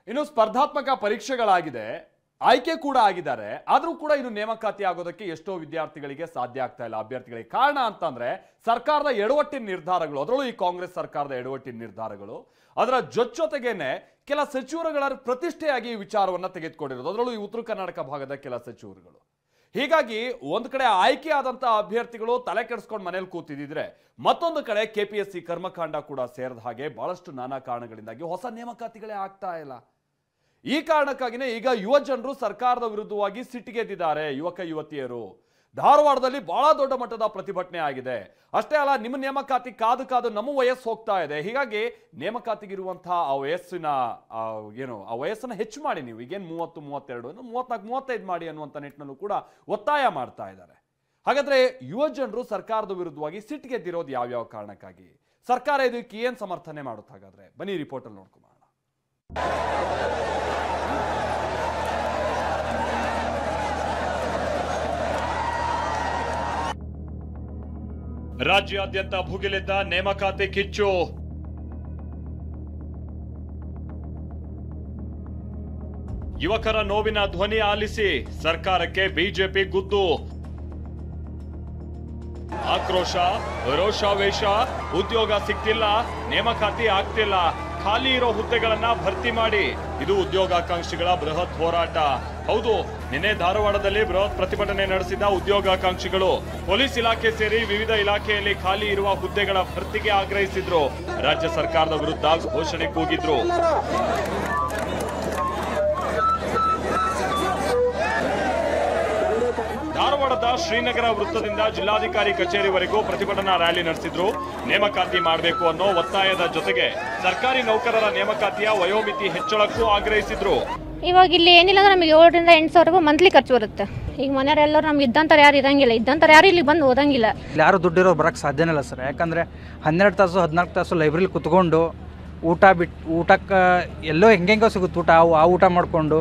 ಇನ್ನು ಸ್ಪರ್ಧಾತ್ಮಕ ಪರೀಕ್ಷೆಗಳಾಗಿದೆ, ಆಯ್ಕೆ ಕೂಡ ಆಗಿದ್ದಾರೆ. ಆದರೂ ಕೂಡ ಇನ್ನು ನೇಮಕಾತಿ ಆಗೋದಕ್ಕೆ ಎಷ್ಟೋ ವಿದ್ಯಾರ್ಥಿಗಳಿಗೆ ಸಾಧ್ಯ ಆಗ್ತಾ ಇಲ್ಲ, ಅಭ್ಯರ್ಥಿಗಳಿಗೆ. ಕಾರಣ ಅಂತಂದ್ರೆ ಸರ್ಕಾರದ ಎಡವಟ್ಟಿನ ನಿರ್ಧಾರಗಳು, ಅದರಲ್ಲೂ ಈ ಕಾಂಗ್ರೆಸ್ ಸರ್ಕಾರದ ಎಡವಟ್ಟಿನ ನಿರ್ಧಾರಗಳು. ಅದರ ಜೊತೆಗೇನೆ ಕೆಲ ಸಚಿವರುಗಳ ಪ್ರತಿಷ್ಠೆಯಾಗಿ ಈ ವಿಚಾರವನ್ನ ತೆಗೆದುಕೊಂಡಿರೋದು, ಅದರಲ್ಲೂ ಈ ಉತ್ತರ ಕರ್ನಾಟಕ ಭಾಗದ ಕೆಲ ಸಚಿವರುಗಳು. ಹೀಗಾಗಿ ಒಂದು ಕಡೆ ಆಯ್ಕೆ ಆದಂತಹ ಅಭ್ಯರ್ಥಿಗಳು ತಲೆ ಕೆಡಿಸ್ಕೊಂಡು ಮನೇಲಿ ಕೂತಿದ್ರೆ, ಮತ್ತೊಂದು ಕಡೆ ಕೆಪಿಎಸ್ಸಿ ಕರ್ಮಕಾಂಡ ಕೂಡ ಸೇರಿದ ಹಾಗೆ ಬಹಳಷ್ಟು ನಾನಾ ಕಾರಣಗಳಿಂದಾಗಿ ಹೊಸ ನೇಮಕಾತಿಗಳೇ ಆಗ್ತಾ ಇಲ್ಲ. ಈ ಕಾರಣಕ್ಕಾಗಿನೇ ಈಗ ಯುವ ಜನರು ಸರ್ಕಾರದ ವಿರುದ್ಧವಾಗಿ ಸಿಟ್ಟಿಗೆದ್ದಿದ್ದಾರೆ. ಯುವಕ ಯುವತಿಯರು ಧಾರವಾಡದಲ್ಲಿ ಬಹಳ ದೊಡ್ಡ ಮಟ್ಟದ ಪ್ರತಿಭಟನೆ ಆಗಿದೆ. ಅಷ್ಟೇ ಅಲ್ಲ, ನಿಮ್ಮ ನೇಮಕಾತಿ ಕಾದು ನಮ್ಮ ವಯಸ್ಸು ಹೋಗ್ತಾ ಇದೆ. ಹೀಗಾಗಿ ನೇಮಕಾತಿಗಿರುವಂತಹ ಆ ವಯಸ್ಸನ್ನ ಹೆಚ್ಚು ಮಾಡಿ, ನೀವು ಈಗೇನು 30, 32, 34, 35 ಮಾಡಿ ಅನ್ನುವಂಥ ನಿಟ್ಟಿನಲ್ಲೂ ಕೂಡ ಒತ್ತಾಯ ಮಾಡ್ತಾ ಇದ್ದಾರೆ. ಹಾಗಾದ್ರೆ ಯುವ ಜನರು ಸರ್ಕಾರದ ವಿರುದ್ಧವಾಗಿ ಸಿಟ್ಟಿಗೆದ್ದಿರೋದು ಯಾವ್ಯಾವ ಕಾರಣಕ್ಕಾಗಿ? ಸರ್ಕಾರ ಇದಕ್ಕೆ ಏನ್ ಸಮರ್ಥನೆ ಮಾಡುತ್ತೆ? ಹಾಗಾದ್ರೆ ಬನ್ನಿ ರಿಪೋರ್ಟ್ ಅಲ್ಲಿ ನೋಡ್ಕೊಂಬರೋಣ. ರಾಜ್ಯಾದ್ಯಂತ ಭುಗಿಲಿದ್ದ ನೇಮಕಾತಿ ಕಿಚ್ಚು. ಯುವಕರ ನೋವಿನ ಧ್ವನಿ ಆಲಿಸಿ ಸರ್ಕಾರಕ್ಕೆ ಬಿಜೆಪಿ ಗುದ್ದು. ಆಕ್ರೋಶ, ರೋಷಾವೇಶ, ಉದ್ಯೋಗ ಸಿಗ್ತಿಲ್ಲ, ನೇಮಕಾತಿ ಆಗ್ತಿಲ್ಲ, ಖಾಲಿ ಇರೋ ಹುದ್ದೆಗಳನ್ನ ಭರ್ತಿ ಮಾಡಿ. ಇದು ಉದ್ಯೋಗಾಕಾಂಕ್ಷಿಗಳ ಬೃಹತ್ ಹೋರಾಟ. ಹೌದು, ನಿನ್ನೆ ಧಾರವಾಡದಲ್ಲಿ ಬೃಹತ್ ಪ್ರತಿಭಟನೆ ನಡೆಸಿದ ಉದ್ಯೋಗಾಕಾಂಕ್ಷಿಗಳು ಪೊಲೀಸ್ ಇಲಾಖೆ ಸೇರಿ ವಿವಿಧ ಇಲಾಖೆಯಲ್ಲಿ ಖಾಲಿ ಇರುವ ಹುದ್ದೆಗಳ ಭರ್ತಿಗೆ ಆಗ್ರಹಿಸಿದ್ರು. ರಾಜ್ಯ ಸರ್ಕಾರದ ವಿರುದ್ಧ ಘೋಷಣೆ ಕೂಗಿದ್ರು. ಧಾರವಾಡದ ಶ್ರೀನಗರ ವೃತ್ತದಿಂದ ಜಿಲ್ಲಾಧಿಕಾರಿ ಕಚೇರಿವರೆಗೂ ಪ್ರತಿಭಟನಾ ರ್ಯಾಲಿ ನಡೆಸಿದ್ರು. ನೇಮಕಾತಿ ಮಾಡಬೇಕು ಅನ್ನೋ ಒತ್ತಾಯದ ಜೊತೆಗೆ ಸರ್ಕಾರಿ ನೌಕರರ ನೇಮಕಾತಿಯ ವಯೋಮಿತಿ ಹೆಚ್ಚಳಕ್ಕೂ ಆಗ್ರಹಿಸಿದ್ರು. ಇವಾಗ ಇಲ್ಲಿ ಏನಿಲ್ಲ ಅಂದ್ರೆ ನಮಗೆ 7 ರಿಂದ 8 ಸಾವಿರ ರೂಪಾಯಿ ಮಂತ್ಲಿ ಖರ್ಚು ಬರುತ್ತೆ. ಈಗ ಮನೆಯವರೆಲ್ಲರೂ ನಮ್ಗೆ ಇದ್ದಂಥವ್ರು ಯಾರು ಇರಂಗಿಲ್ಲ, ಇದ್ದಂಥವ್ರು ಯಾರು ಇಲ್ಲಿ ಬಂದು ಓದಂಗಿಲ್ಲ. ಯಾರು ದುಡ್ಡಿರೋ ಬರೋಕ್ಕೆ ಸಾಧ್ಯನೇ ಇಲ್ಲ ಸರ್. ಯಾಕಂದರೆ 12 ತಾಸು 14 ತಾಸು ಲೈಬ್ರರಿಲಿ ಕುತ್ಕೊಂಡು ಊಟಕ್ಕೆ ಎಲ್ಲೋ ಹೆಂಗೆಂಗೋ ಸಿಗುತ್ತೆ ಊಟ, ಆ ಊಟ ಮಾಡಿಕೊಂಡು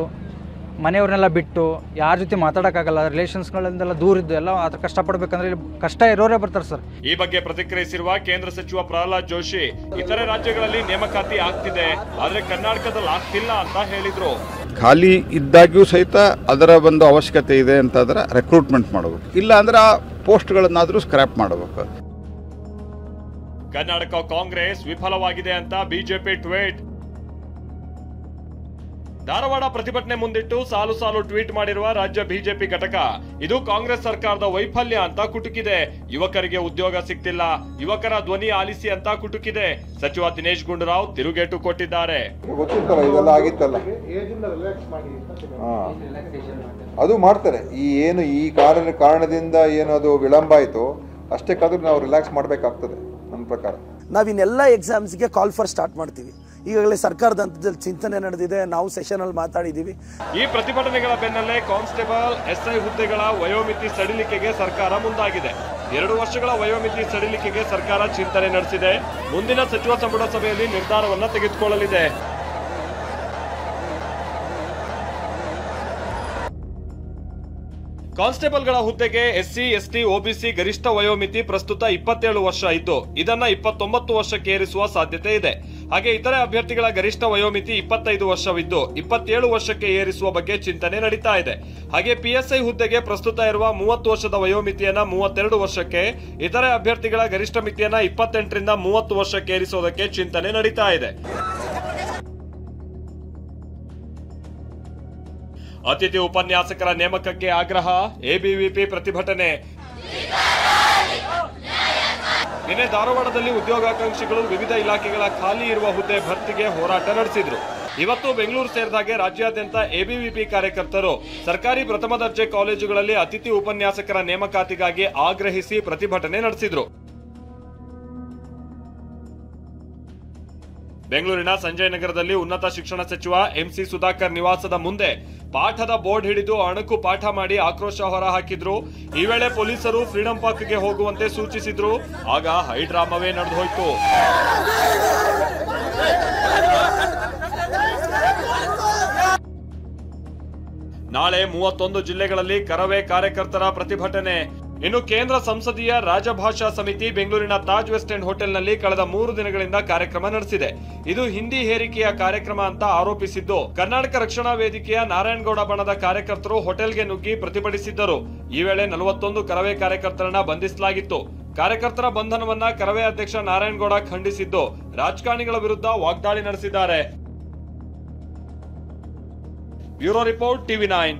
ಮನೆಯವ್ರನ್ನೆಲ್ಲ ಬಿಟ್ಟು ಯಾರ ಜೊತೆ ಮಾತಾಡೋಕ್ಕಾಗಲ್ಲ, ರಿಲೇಷನ್ಸ್ಗಳಿಂದೆಲ್ಲ ದೂರ ಇದ್ದು ಎಲ್ಲ ಅದ್ರ ಕಷ್ಟಪಡ್ಬೇಕಂದ್ರೆ ಕಷ್ಟ ಇರೋರೇ ಬರ್ತಾರೆ ಸರ್. ಈ ಬಗ್ಗೆ ಪ್ರತಿಕ್ರಿಯಿಸಿರುವ ಕೇಂದ್ರ ಸಚಿವ ಪ್ರಹ್ಲಾದ್ ಜೋಶಿ, ಇತರೆ ರಾಜ್ಯಗಳಲ್ಲಿ ನೇಮಕಾತಿ ಆಗ್ತಿದೆ, ಆದ್ರೆ ಕರ್ನಾಟಕದಲ್ಲಿ ಆಗ್ತಿಲ್ಲ ಅಂತ ಹೇಳಿದ್ರು. ಖಾಲಿ ಇದ್ದಾಗ್ಯೂ ಸಹಿತ ಅದರ ಒಂದು ಅವಶ್ಯಕತೆ ಇದೆ ಅಂತಂದ್ರೆ ರೆಕ್ರೂಟ್ಮೆಂಟ್ ಮಾಡಬೇಕು, ಇಲ್ಲ ಅಂದ್ರೆ ಆ ಪೋಸ್ಟ್ಗಳನ್ನಾದ್ರೂ ಸ್ಕ್ರಾಪ್ ಮಾಡಬೇಕು. ಕರ್ನಾಟಕ ಕಾಂಗ್ರೆಸ್ ವಿಫಲವಾಗಿದೆ ಅಂತ ಬಿಜೆಪಿ ಟ್ವೀಟ್. ಧಾರವಾಡ ಪ್ರತಿಭಟನೆ ಮುಂದಿಟ್ಟು ಸಾಲು ಟ್ವೀಟ್ ಮಾಡಿರುವ ರಾಜ್ಯ ಬಿಜೆಪಿ ಘಟಕ, ಇದು ಕಾಂಗ್ರೆಸ್ ಸರ್ಕಾರದ ವೈಫಲ್ಯ ಅಂತ ಕುಟುಕಿದೆ. ಯುವಕರಿಗೆ ಉದ್ಯೋಗ ಸಿಗ್ತಿಲ್ಲ, ಯುವಕರ ಧ್ವನಿ ಆಲಿಸಿ ಅಂತ ಕುಟುಕಿದೆ. ಸಚಿವ ದಿನೇಶ್ ಗುಂಡೂರಾವ್ ತಿರುಗೇಟು ಕೊಟ್ಟಿದ್ದಾರೆ. ಅದು ಮಾಡ್ತಾರೆ. ಈ ಕಾರಣದಿಂದ ಏನು ಅದು ವಿಳಂಬ ಆಯಿತು ಅಷ್ಟಕ್ಕಾದ್ರೂ ನಾವು ರಿಲ್ಯಾಕ್ಸ್ ಮಾಡಬೇಕಾಗ್ತದೆ. ನನ್ನ ಪ್ರಕಾರ ನಾವಿನ್ನೆಲ್ಲ ಎಕ್ಸಾಮ್ಸ್ಗೆ ಕಾಲ್ ಫಾರ್ ಸ್ಟಾರ್ಟ್ ಮಾಡ್ತೀವಿ. ಈಗಾಗಲೇ ಸರ್ಕಾರದ ಹಂತದಲ್ಲಿ ಚಿಂತನೆ ನಡೆದಿದೆ, ನಾವು ಸೆಷನಲ್ಲಿ ಮಾತಾಡಿದ್ದೀವಿ. ಈ ಪ್ರತಿಭಟನೆಗಳ ಬೆನ್ನಲ್ಲೇ ಕಾನ್ಸ್ಟೇಬಲ್, ಎಸ್ಐ ಹುದ್ದೆಗಳ ವಯೋಮಿತಿ ಸಡಿಲಿಕೆಗೆ ಸರ್ಕಾರ ಮುಂದಾಗಿದೆ. 2 ವರ್ಷಗಳ ವಯೋಮಿತಿ ಸಡಿಲಿಕೆಗೆ ಸರ್ಕಾರ ಚಿಂತನೆ ನಡೆಸಿದೆ. ಮುಂದಿನ ಸಚಿವ ಸಂಪುಟ ಸಭೆಯಲ್ಲಿ ನಿರ್ಧಾರವನ್ನು ತೆಗೆದುಕೊಳ್ಳಲಿದೆ. ಕಾನ್ಸ್ಟೇಬಲ್ಗಳ ಹುದ್ದೆಗೆ SC, ST, OBC ಗರಿಷ್ಠ ವಯೋಮಿತಿ ಪ್ರಸ್ತುತ 27 ವರ್ಷ ಇದ್ದು, ಇದನ್ನ 29 ವರ್ಷಕ್ಕೆ ಏರಿಸುವ ಸಾಧ್ಯತೆ ಇದೆ. ಹಾಗೆ ಇತರೆ ಅಭ್ಯರ್ಥಿಗಳ ಗರಿಷ್ಠ ವಯೋಮಿತಿ 25 ವರ್ಷವಿದ್ದು 27 ವರ್ಷಕ್ಕೆ ಏರಿಸುವ ಬಗ್ಗೆ ಚಿಂತನೆ ನಡೀತಾ ಇದೆ. ಹಾಗೆ PSI ಹುದ್ದೆಗೆ ಪ್ರಸ್ತುತ ಇರುವ 30 ವರ್ಷದ ವಯೋಮಿತಿಯನ್ನ 32 ವರ್ಷಕ್ಕೆ, ಇತರೆ ಅಭ್ಯರ್ಥಿಗಳ ಗರಿಷ್ಠ ಮಿತಿಯನ್ನ 28 ರಿಂದ 30 ವರ್ಷಕ್ಕೆ ಏರಿಸುವುದಕ್ಕೆ ಚಿಂತನೆ ನಡೀತಾ ಇದೆ. ಅತಿಥಿ ಉಪನ್ಯಾಸಕರ ನೇಮಕಕ್ಕೆ ಆಗ್ರಹ, ABVP ಪ್ರತಿಭಟನೆ. ನಿನ್ನೆ ಧಾರವಾಡದಲ್ಲಿ ಉದ್ಯೋಗಾಕಾಂಕ್ಷಿಗಳು ವಿವಿಧ ಇಲಾಖೆಗಳ ಖಾಲಿ ಇರುವ ಹುದ್ದೆ ಭರ್ತಿಗೆ ಹೋರಾಟ ನಡೆಸಿದ್ರು. ಇವತ್ತು ಬೆಂಗಳೂರು ಸೇರಿದಾಗೆ ರಾಜ್ಯಾದ್ಯಂತ ABVP ಕಾರ್ಯಕರ್ತರು ಸರ್ಕಾರಿ ಪ್ರಥಮ ದರ್ಜೆ ಕಾಲೇಜುಗಳಲ್ಲಿ ಅತಿಥಿ ಉಪನ್ಯಾಸಕರ ನೇಮಕಾತಿಗಾಗಿ ಆಗ್ರಹಿಸಿ ಪ್ರತಿಭಟನೆ ನಡೆಸಿದ್ರು. ಬೆಂಗಳೂರಿನ ಸಂಜಯ್ ನಗರದಲ್ಲಿ ಉನ್ನತ ಶಿಕ್ಷಣ ಸಚಿವ MC ಸುಧಾಕರ್ ನಿವಾಸದ ಮುಂದೆ ಪಾಠದ ಬೋರ್ಡ್ ಹಿಡಿದು ಅಣಕು ಪಾಠ ಮಾಡಿ ಆಕ್ರೋಶ ಹೊರಹಾಕಿದ್ರು. ಈ ವೇಳೆ ಪೊಲೀಸರು ಫ್ರೀಡಂ ಪಾರ್ಕ್ಗೆ ಹೋಗುವಂತೆ ಸೂಚಿಸಿದ್ರು. ಆಗ ಹೈಡ್ರಾಮವೇ ನಡೆದು ಹೋಯಿತು. ನಾಳೆ 31 ಜಿಲ್ಲೆಗಳಲ್ಲಿ ಕರವೇ ಕಾರ್ಯಕರ್ತರ ಪ್ರತಿಭಟನೆ. ಇನ್ನು ಕೇಂದ್ರ ಸಂಸದೀಯ ರಾಜಭಾಷಾ ಸಮಿತಿ ಬೆಂಗಳೂರಿನ ತಾಜ್ ವೆಸ್ಟ್ ಎಂಡ್ ಹೋಟೆಲ್ನಲ್ಲಿ ಕಳೆದ 3 ದಿನಗಳಿಂದ ಕಾರ್ಯಕ್ರಮ ನಡೆಸಿದೆ. ಇದು ಹಿಂದಿ ಹೇರಿಕೆಯ ಕಾರ್ಯಕ್ರಮ ಅಂತ ಆರೋಪಿಸಿದ್ದು, ಕರ್ನಾಟಕ ರಕ್ಷಣಾ ವೇದಿಕೆಯ ನಾರಾಯಣಗೌಡ ಬಣದ ಕಾರ್ಯಕರ್ತರು ಹೋಟೆಲ್ಗೆ ನುಗ್ಗಿ ಪ್ರತಿಭಟಿಸಿದ್ದರು. ಈ ವೇಳೆ 41 ಕರವೇ ಕಾರ್ಯಕರ್ತರನ್ನ ಬಂಧಿಸಲಾಗಿತ್ತು. ಕಾರ್ಯಕರ್ತರ ಬಂಧನವನ್ನ ಕರವೇ ಅಧ್ಯಕ್ಷ ನಾರಾಯಣಗೌಡ ಖಂಡಿಸಿದ್ದು, ರಾಜಕಾರಣಿಗಳ ವಿರುದ್ಧ ವಾಗ್ದಾಳಿ ನಡೆಸಿದ್ದಾರೆ. Bureau report, TV9.